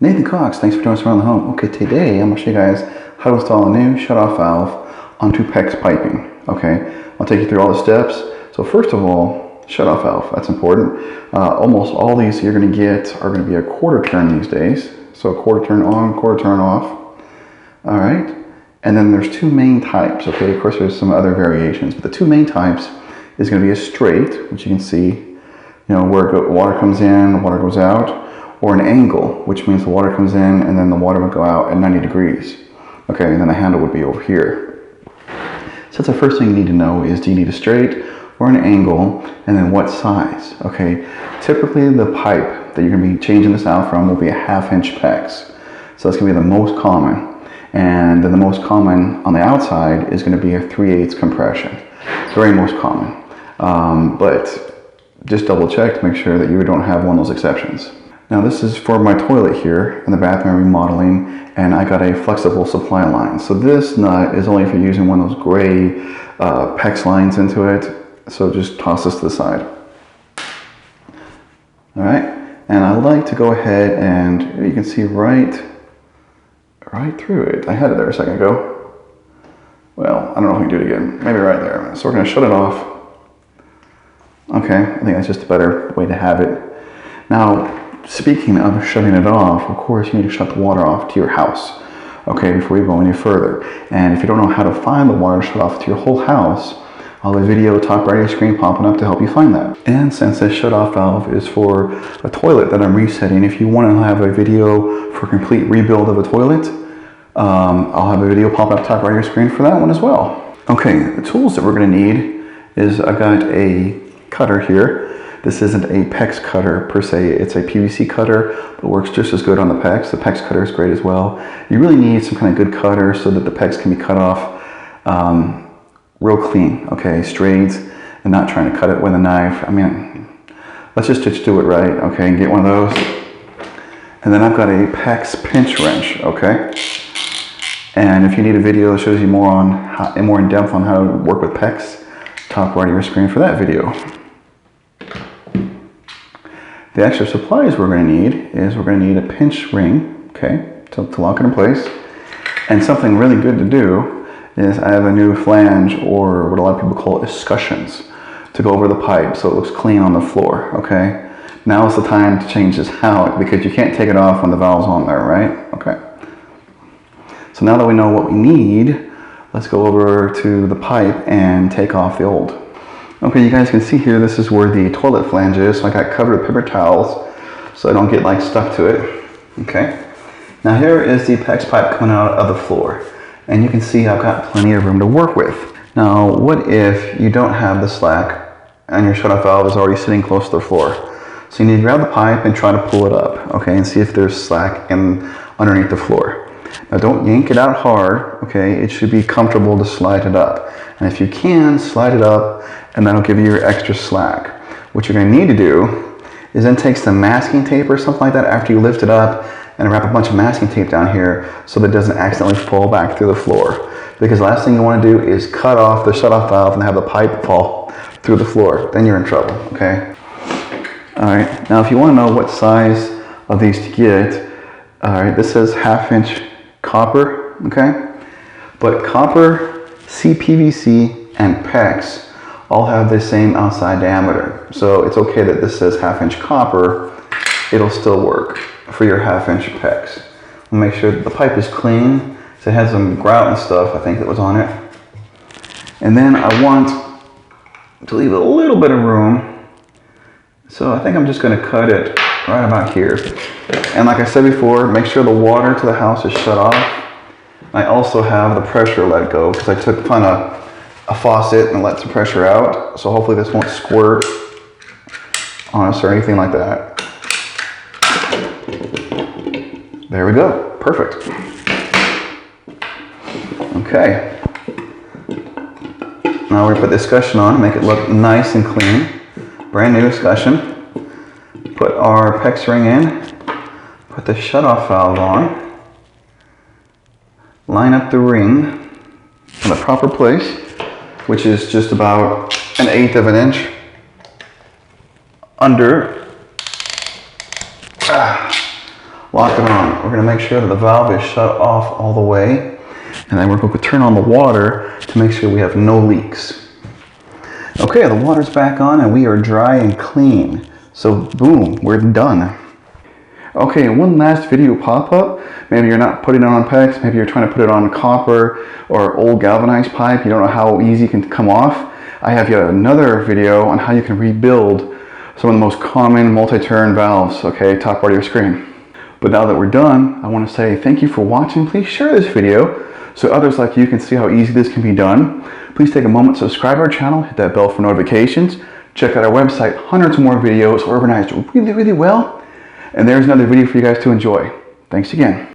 Nathan Cox, thanks for joining us around the home. Okay, today I'm going to show you guys how to install a new shutoff valve onto PEX piping. Okay, I'll take you through all the steps. So first of all, shutoff valve, that's important. Almost all these you're going to get are going to be a quarter turn these days. So a quarter turn on, quarter turn off. All right, and then there's two main types. Okay, of course there's some other variations, but the two main types is going to be a straight, which you can see, you know, where water comes in, water goes out, or an angle, which means the water comes in and then the water would go out at 90 degrees. Okay, and then the handle would be over here. So that's the first thing you need to know is, do you need a straight or an angle, and then what size? Okay, typically the pipe that you're going to be changing this out from will be a 1/2 inch PEX. So that's going to be the most common. And then the most common on the outside is going to be a 3/8 compression. Very most common. But just double check to make sure that you don't have one of those exceptions. Now this is for my toilet here in the bathroom remodeling, and I got a flexible supply line. So this nut is only for using one of those gray PEX lines into it. So just toss this to the side. All right, and I like to go ahead and you can see right through it. I had it there a second ago. Well, I don't know if we can do it again. Maybe right there. So we're going to shut it off. Okay, I think that's just a better way to have it. Now, speaking of shutting it off, of course you need to shut the water off to your house, okay, before you go any further. And if you don't know how to find the water shut off to your whole house, I'll have a video top right of your screen popping up to help you find that. And since this shutoff valve is for a toilet that I'm resetting, if you want to have a video for complete rebuild of a toilet, I'll have a video pop up top right of your screen for that one as well. Okay, the tools that we're going to need is I've got a cutter here. This isn't a PEX cutter per se, it's a PVC cutter, but works just as good on the PEX. The PEX cutter is great as well. You really need some kind of good cutter so that the PEX can be cut off real clean, okay, straight, and not trying to cut it with a knife. I mean, let's just do it right, okay, and get one of those. And then I've got a PEX pinch wrench, okay? And if you need a video that shows you more in depth on how to work with PEX, top right of your screen for that video. The extra supplies we're going to need is we're going to need a pinch ring, okay, to lock it in place. And something really good to do is I have a new flange, or what a lot of people call escutcheons, to go over the pipe so it looks clean on the floor, okay? Now is the time to change this out because you can't take it off when the valve's on there, right? Okay. So now that we know what we need, let's go over to the pipe and take off the old. Okay, you guys can see here, this is where the toilet flange is. So I got covered with paper towels so I don't get like stuck to it. Okay. Now here is the PEX pipe coming out of the floor. And you can see I've got plenty of room to work with. Now, what if you don't have the slack and your shutoff valve is already sitting close to the floor? So you need to grab the pipe and try to pull it up, okay, and see if there's slack underneath the floor. Now don't yank it out hard, okay? It should be comfortable to slide it up. And if you can, slide it up, and that'll give you your extra slack. What you're gonna need to do is then take some masking tape or something like that after you lift it up and wrap a bunch of masking tape down here so that it doesn't accidentally fall back through the floor. Because the last thing you wanna do is cut off the shutoff valve and have the pipe fall through the floor. Then you're in trouble, okay? All right, now if you wanna know what size of these to get, all right, this says 1/2 inch copper, okay? But copper, CPVC, and PEX all have the same outside diameter. So it's okay that this says 1/2 inch copper, it'll still work for your 1/2 inch PEX. Make sure that the pipe is clean. So it has some grout and stuff, I think, that was on it. And then I want to leave a little bit of room. So I think I'm just gonna cut it right about here. And like I said before, make sure the water to the house is shut off. I also have the pressure let go because I took kind of a faucet and let some pressure out. So hopefully this won't squirt on us or anything like that. There we go, perfect. Okay. Now we're gonna put the escutcheon on, make it look nice and clean. Brand new escutcheon. Put our PEX ring in, put the shutoff valve on, line up the ring in the proper place, which is just about 1/8 of an inch under lock it on. We're going to make sure that the valve is shut off all the way. And then we're going to turn on the water to make sure we have no leaks. Okay, the water's back on and we are dry and clean. So boom, we're done. Okay, one last video pop-up. Maybe you're not putting it on PEX, maybe you're trying to put it on copper or old galvanized pipe. You don't know how easy it can come off. I have yet another video on how you can rebuild some of the most common multi-turn valves, okay, top part of your screen. But now that we're done, I want to say thank you for watching. Please share this video so others like you can see how easy this can be done. Please take a moment to subscribe to our channel, hit that bell for notifications. Check out our website, hundreds more videos organized really, really well. And there's another video for you guys to enjoy. Thanks again.